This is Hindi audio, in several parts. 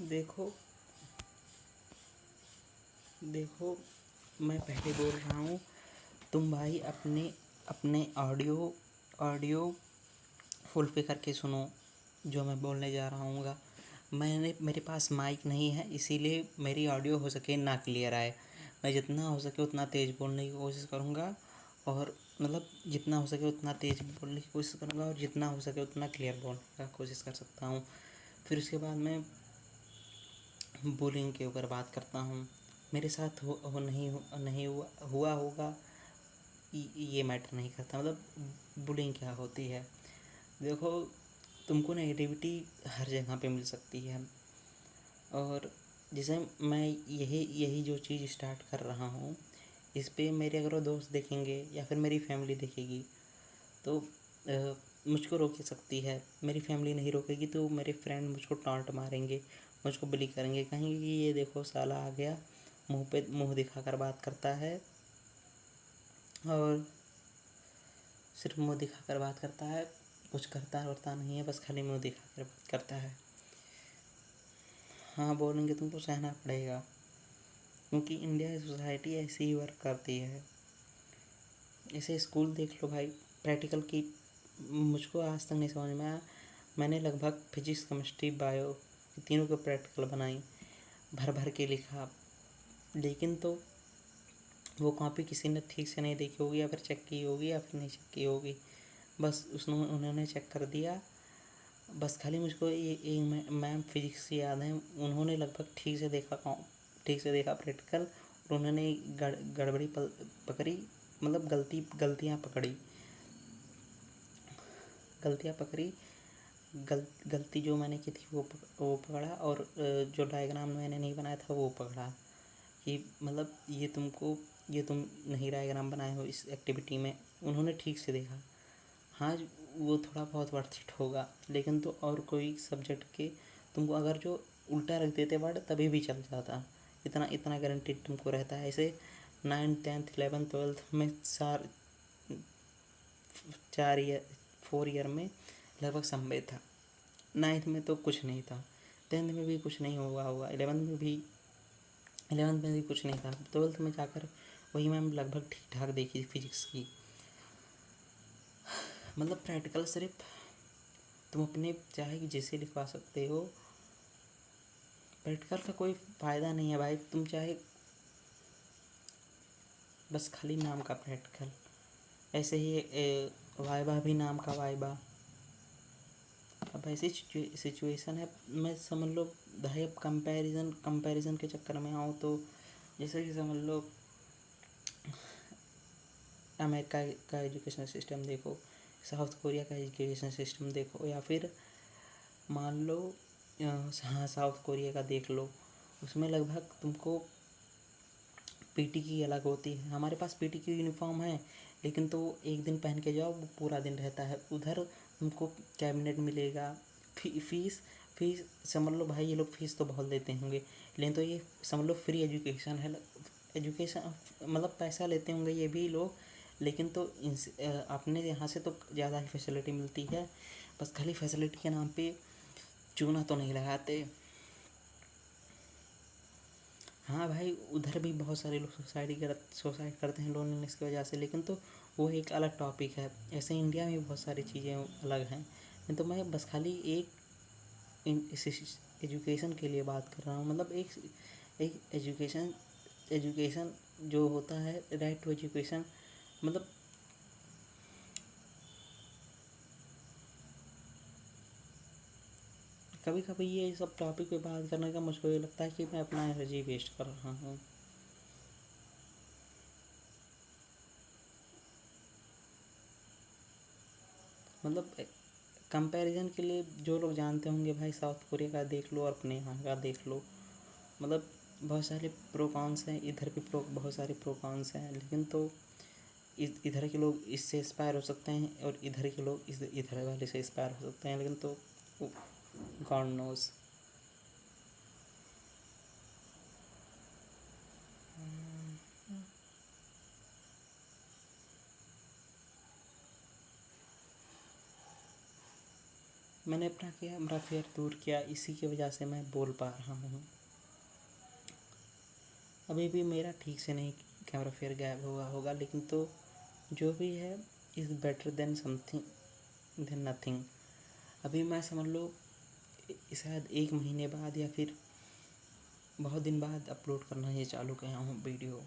देखो देखो मैं पहले बोल रहा हूँ, तुम भाई अपने अपने ऑडियो ऑडियो फुल पे करके सुनो जो मैं बोलने जा रहा हूँगा। मेरे पास माइक नहीं है, इसीलिए मेरी ऑडियो हो सके ना क्लियर आए। मैं जितना हो सके उतना तेज़ बोलने की कोशिश करूँगा, और मतलब जितना हो सके उतना तेज़ बोलने की कोशिश करूँगा, और जितना हो सके उतना क्लियर बोलने का कोशिश कर सकता हूँ। फिर उसके बाद मैं बुलिंग के ऊपर बात करता हूँ। मेरे साथ नहीं हुआ होगा, ये मैटर नहीं करता। मतलब बुलिंग क्या होती है, देखो तुमको नेगेटिविटी हर जगह पे मिल सकती है, और जैसे मैं यही यही जो चीज़ स्टार्ट कर रहा हूँ, इस पे मेरे अगर वो दोस्त देखेंगे या फिर मेरी फैमिली देखेगी तो मुझको रोक सकती है। मेरी फैमिली नहीं रोकेगी तो मेरे फ्रेंड मुझको टॉन्ट मारेंगे, मुझको बुली करेंगे, कहेंगे कि ये देखो साला आ गया, मुंह पे मुंह दिखाकर बात करता है, और सिर्फ मुंह दिखाकर बात करता है, कुछ करता वरता नहीं है, बस खाली मुंह दिखाकर बात करता है। हाँ, बोलेंगे तुमको सहना पड़ेगा, क्योंकि इंडिया की सोसाइटी ऐसी ही वर्क करती है। ऐसे स्कूल देख लो भाई, प्रैक्टिकल की मुझको आज तक नहीं समझ में आया। मैंने लगभग फिजिक्स, केमिस्ट्री, बायो तीनों के प्रैक्टिकल बनाई, भर भर के लिखा, लेकिन तो वो कॉपी किसी ने ठीक से नहीं देखी होगी, या फिर चेक की होगी, या फिर नहीं चेक की होगी। बस उन्होंने चेक कर दिया। बस खाली मुझको ये मैम फिजिक्स से याद है, उन्होंने लगभग ठीक से देखा प्रैक्टिकल, और उन्होंने गड़बड़ी पकड़ी, मतलब गलतियाँ पकड़ी। गलती जो मैंने की थी वो पकड़ा, और जो डायग्राम मैंने नहीं बनाया था वो पकड़ा, कि मतलब ये तुम नहीं डायग्राम बनाए हो इस एक्टिविटी में। उन्होंने ठीक से देखा। हाँ, वो थोड़ा बहुत वर्थ होगा, लेकिन तो और कोई सब्जेक्ट के तुमको अगर जो उल्टा रख देते वर्ड तभी भी चल जाता। इतना इतना गारंटीड तुमको रहता है। ऐसे 9th 10th 11th 12th में 4 ईयर में लगभग संभव था। 9th में तो कुछ नहीं था, 10th में भी कुछ नहीं हुआ होगा, 11th में भी कुछ नहीं था, 12th में जाकर वही मैम लगभग ठीक ठाक देखी फिजिक्स की। मतलब प्रैक्टिकल सिर्फ तुम अपने चाहे कि जैसे लिखवा सकते हो, प्रैक्टिकल का कोई फ़ायदा नहीं है भाई। तुम चाहे बस खाली नाम का प्रैक्टिकल, ऐसे ही वाइबा भी नाम का वाइबा। अब ऐसी सिचुएशन है, मैं समझ लो भाई, अब कंपैरिजन के चक्कर में आऊँ तो जैसे कि समझ लो अमेरिका का एजुकेशन सिस्टम देखो, साउथ कोरिया का एजुकेशन सिस्टम देखो, या फिर मान लो हाँ साउथ कोरिया का देख लो। उसमें लगभग तुमको पीटी की अलग होती है। हमारे पास पीटी की यूनिफॉर्म है, लेकिन तो एक दिन पहन के जाओ वो पूरा दिन रहता है। उधर तुमको कैबिनेट मिलेगा। फीस फीस समझ लो भाई, ये लोग फीस तो बहुत देते होंगे, लेकिन तो ये समझ लो फ्री एजुकेशन है। एजुकेशन मतलब पैसा लेते होंगे ये भी लोग, लेकिन तो अपने यहाँ से तो ज़्यादा ही फैसिलिटी मिलती है। बस खाली फैसिलिटी के नाम पे चूना तो नहीं लगाते। हाँ भाई, उधर भी बहुत सारे लोग सुसाइड करते हैं लोनलीनेस की वजह से, लेकिन तो वो एक अलग टॉपिक है। ऐसे इंडिया में भी बहुत सारी चीज़ें अलग हैं, नहीं तो मैं बस खाली एजुकेशन के लिए बात कर रहा हूँ। मतलब एक एजुकेशन जो होता है, राइट टू एजुकेशन। मतलब कभी कभी ये सब टॉपिक पे बात करने का मुझको ये लगता है कि मैं अपना एनर्जी वेस्ट कर रहा हूँ। मतलब कंपैरिजन के लिए जो लोग जानते होंगे भाई, साउथ कोरिया का देख लो और अपने यहाँ का देख लो। मतलब बहुत सारे प्रो कॉन्स हैं, इधर भी बहुत सारे प्रो कॉन्स हैं, लेकिन तो इधर के लोग इससे इंस्पायर हो सकते हैं, और इधर के लोग इधर वाले से इंस्पायर हो सकते हैं, लेकिन तो गॉड नोज। मैंने अपना कैमरा फेयर दूर किया, इसी की वजह से मैं बोल पा रहा हूँ। अभी भी मेरा ठीक से नहीं कैमरा फेयर गायब हुआ होगा, लेकिन तो जो भी है is better than something than nothing. अभी मैं समझ लो शायद 1 महीने बाद या फिर बहुत दिन बाद अपलोड करना ये चालू किया हूँ वीडियो।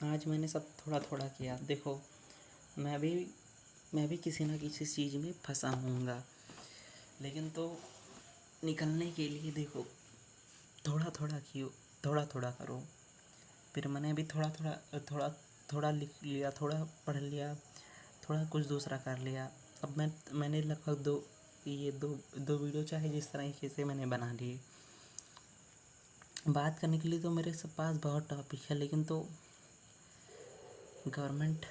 आज मैंने सब थोड़ा थोड़ा किया। देखो मैं भी किसी ना किसी चीज़ में फंसा हूँगा, लेकिन तो निकलने के लिए देखो थोड़ा थोड़ा कियो, थोड़ा थोड़ा करो। फिर मैंने भी थोड़ा थोड़ा थोड़ा लिख लिया, थोड़ा पढ़ लिया, थोड़ा कुछ दूसरा कर लिया। अब मैंने लगभग दो वीडियो चाहे जिस तरीके से मैंने बना लिए। बात करने के लिए तो मेरे पास बहुत टॉपिक है, लेकिन तो गवर्नमेंट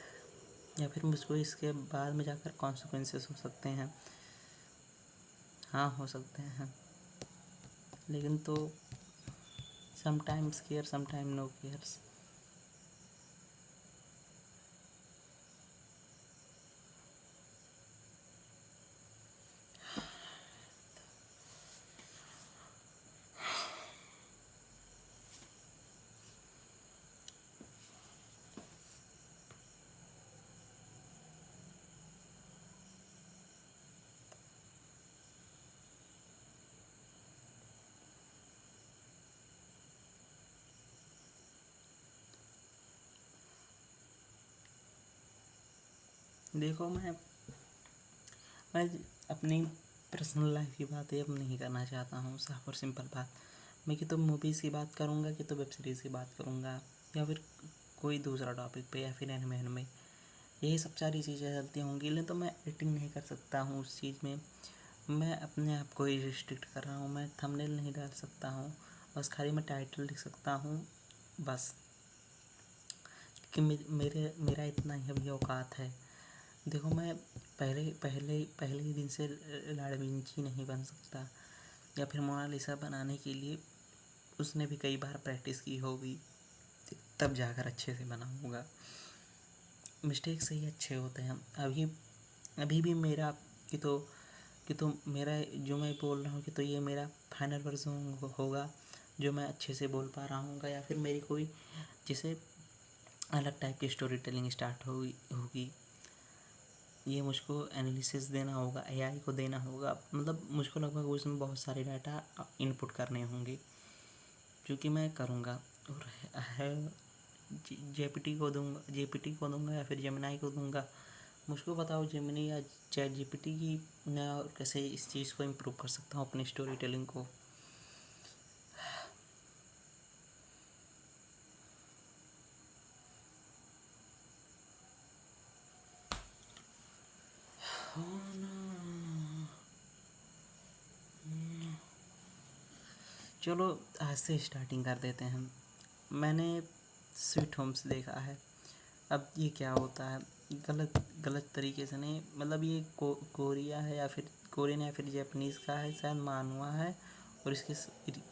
या फिर मुझको इसके बाद में जाकर कॉन्सिक्वेंसेस हो सकते हैं। हाँ हो सकते हैं, लेकिन तो sometimes care sometime no cares. देखो मैं अपनी पर्सनल लाइफ की बातें अब नहीं करना चाहता हूँ। साफ और सिंपल बात, मैं कि तो मूवीज़ की बात करूँगा कि तो वेब सीरीज़ की बात करूँगा या फिर कोई दूसरा टॉपिक पे या फिर एनिमे, यही सब सारी चीज़ें चलती होंगी। लेकिन तो मैं एडिटिंग नहीं कर सकता हूँ उस चीज़ में। मैं अपने आप को ही रिस्ट्रिक्ट कर रहा हूँ। मैं थंबनेल नहीं डाल सकता हूँ, बस खाली मैं टाइटल लिख सकता हूँ बस, कि मेरा इतना ही अभी औकात है। देखो मैं पहले ही दिन से लाड़ा विंची नहीं बन सकता, या फिर मोनालिसा बनाने के लिए उसने भी कई बार प्रैक्टिस की होगी, तब जाकर अच्छे से बनाऊँगा। मिस्टेक से ही अच्छे होते हैं। अभी भी मेरा कि तो मेरा जो मैं बोल रहा हूँ कि तो ये मेरा फाइनल वर्जन होगा जो मैं अच्छे से बोल पा रहा हूँ, या फिर मेरी कोई जैसे अलग टाइप की स्टोरी टेलिंग स्टार्ट होगी। ये मुझको एनालिसिस देना होगा, एआई को देना होगा, मतलब मुझको लगभग उसमें बहुत सारे डाटा इनपुट करने होंगे, जो कि मैं करूँगा। और है जेपीटी को दूंगा या फिर जेमिनाई को दूंगा। मुझको बताओ जेमिनी या चैट जीपीटी की मैं और कैसे इस चीज़ को इम्प्रूव कर सकता हूँ अपनी स्टोरी टेलिंग को। चलो आज से स्टार्टिंग कर देते हैं। मैंने स्वीट होम्स देखा है। अब ये क्या होता है, गलत तरीके से नहीं, मतलब ये कोरिया है या फिर कोरियन या फिर जापानीज़ का है, शायद मानवा है। और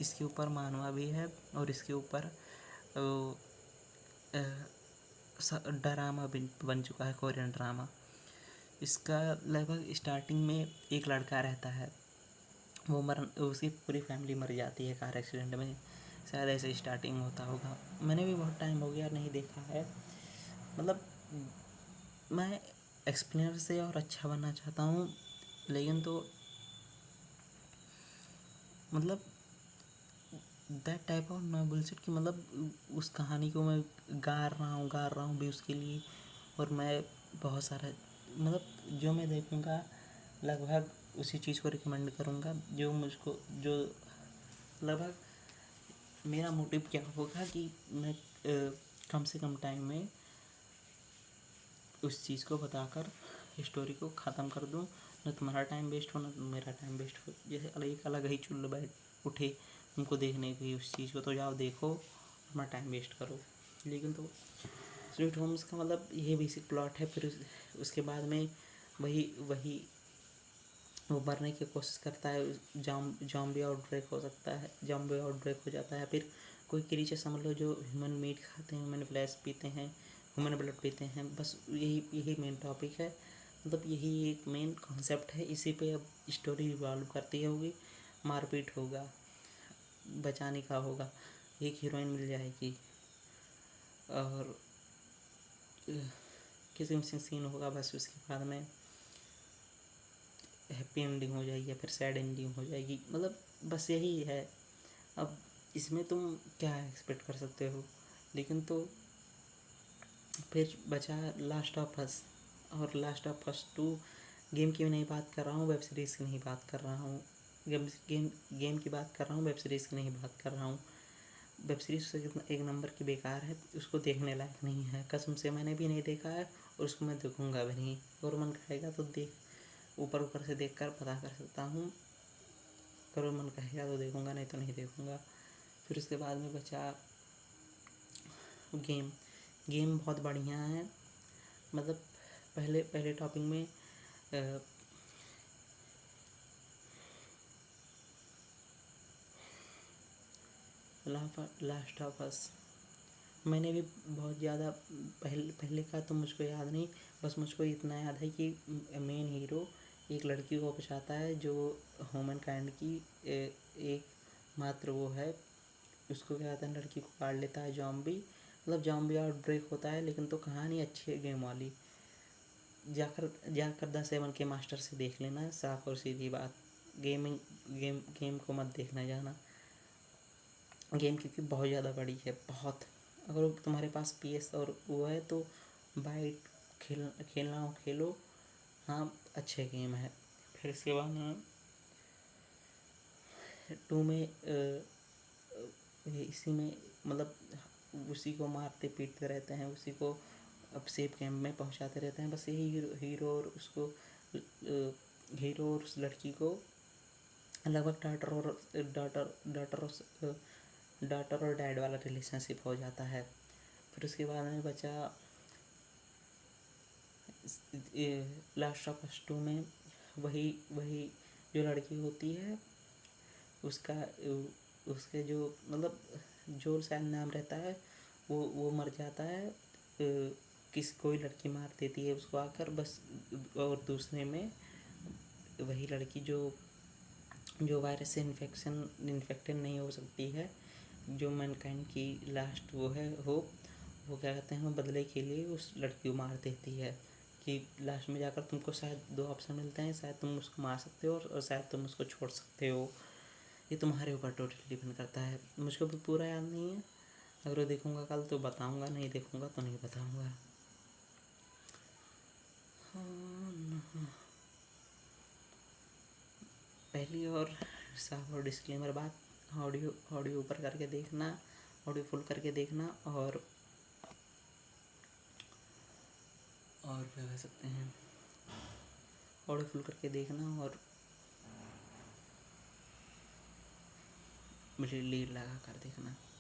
इसके ऊपर मानवा भी है, और इसके ऊपर ड्रामा बन चुका है, कोरियन ड्रामा। इसका लगभग स्टार्टिंग में एक लड़का रहता है, उसकी पूरी फैमिली मर जाती है कार एक्सीडेंट में, शायद ऐसे स्टार्टिंग होता होगा। मैंने भी बहुत टाइम हो गया नहीं देखा है। मतलब मैं एक्सप्लेनर से और अच्छा बनना चाहता हूँ, लेकिन तो मतलब that type of no bullshit कि मतलब उस कहानी को मैं गा रहा हूँ भी उसके लिए। और मैं बहुत सारा मतलब जो मैं देखूँगा लगभग उसी चीज़ को रिकमेंड करूँगा, जो मुझको जो लगभग मेरा मोटिव क्या होगा कि मैं कम से कम टाइम में उस चीज़ को बताकर स्टोरी को ख़त्म कर दूँ। न तुम्हारा टाइम वेस्ट हो, न मेरा टाइम वेस्ट हो। जैसे अलग ही चुल्ल बैठ उठे तुमको देखने की उस चीज़ को, तो जाओ देखो, अपना टाइम वेस्ट करो। लेकिन तो स्वीट होम्स का मतलब ये बेसिक प्लॉट है। फिर उसके बाद में वही वो मरने की कोशिश करता है। जॉम्बी आउटब्रेक हो सकता है, जॉम्बी आउटब्रेक हो जाता है। फिर कोई क्रीचर समझ लो जो ह्यूमन मीट खाते हैं, ह्यूमन फ्लैश पीते हैं, ह्यूमन ब्लड पीते हैं, बस यही यही मेन टॉपिक है। मतलब यही एक मेन कॉन्सेप्ट है, इसी पे अब स्टोरी रिवॉल्व करती होगी। मारपीट होगा, बचाने का होगा, एक हीरोइन मिल जाएगी और किसी सीन होगा, बस उसके बाद में हैप्पी एंडिंग हो जाएगी या फिर सैड एंडिंग हो जाएगी। मतलब बस यही है। अब इसमें तुम क्या एक्सपेक्ट कर सकते हो। लेकिन तो फिर बचा लास्ट ऑफ अस, और लास्ट ऑफ अस 2 गेम की नहीं बात कर रहा हूँ, वेब सीरीज़ की नहीं बात कर रहा हूँ। गेम की बात कर रहा हूँ, वेब सीरीज़ की नहीं बात कर रहा हूँ। वेब सीरीज़ एक नंबर की बेकार है, उसको देखने लायक नहीं है, कसम से मैंने भी नहीं देखा है और उसको मैं देखूँगा भी नहीं। और मन करेगा तो ऊपर ऊपर से देख कर पता कर सकता हूँ, अगर मन कहेगा तो देखूँगा, नहीं तो नहीं देखूँगा। फिर उसके बाद में बचा गेम। गेम बहुत बढ़िया है। मतलब पहले पहले टॉपिक में लास्ट ऑफ अस मैंने भी बहुत ज़्यादा पहले का तो मुझको याद नहीं, बस मुझको इतना याद है कि मेन हीरो एक लड़की को बचाता है जो ह्यूमन काइंड की एक मात्र वो है। उसको क्या कहते हैं, लड़की को काट लेता है जॉम्बी। मतलब जॉम्बी आउटब्रेक होता है, लेकिन तो कहानी अच्छी है गेम वाली। जाकर जाकर द7 के मास्टर से देख लेना, साफ और सीधी बात। गेम को मत देखना जाना गेम, क्योंकि बहुत ज़्यादा बड़ी है, बहुत। अगर तुम्हारे पास PS और वो है तो बाइट खेलना हो खेलो, हाँ अच्छे गेम है। फिर इसके बाद में 2 में इसी में मतलब उसी को मारते पीटते रहते हैं, उसी को अब सेफ कैंप में पहुंचाते रहते हैं। बस यही हीरो और उसको हीरो और उस लड़की को लगभग डॉटर और डैड वाला रिलेशनशिप हो जाता है। फिर उसके बाद में बचा लास्ट ऑफ अस 2 में वही वही जो लड़की होती है, उसका उसके जो मतलब जो शायद नाम रहता है, वो मर जाता है। कोई लड़की मार देती है उसको आकर, बस। और दूसरे में वही लड़की जो जो वायरस से इन्फेक्टेड नहीं हो सकती है, जो मैनकाइंड की लास्ट वो है होप, वो क्या कहते हैं, वो बदले के लिए उस लड़की को मार देती है। कि लास्ट में जाकर तुमको शायद 2 ऑप्शन मिलते हैं, शायद तुम उसको मार सकते हो और शायद तुम उसको छोड़ सकते हो। ये तुम्हारे ऊपर टोटली डिपेंड करता है। मुझको भी पूरा याद नहीं है, अगर देखूँगा कल तो बताऊँगा, नहीं देखूँगा तो नहीं बताऊँगा। पहली और साफ और डिस्क्लेमर बात, ऑडियो ऊपर करके देखना, ऑडियो फुल करके देखना, और क्या कह सकते हैं, ऑडियो फुल करके देखना और लीड लगा कर देखना।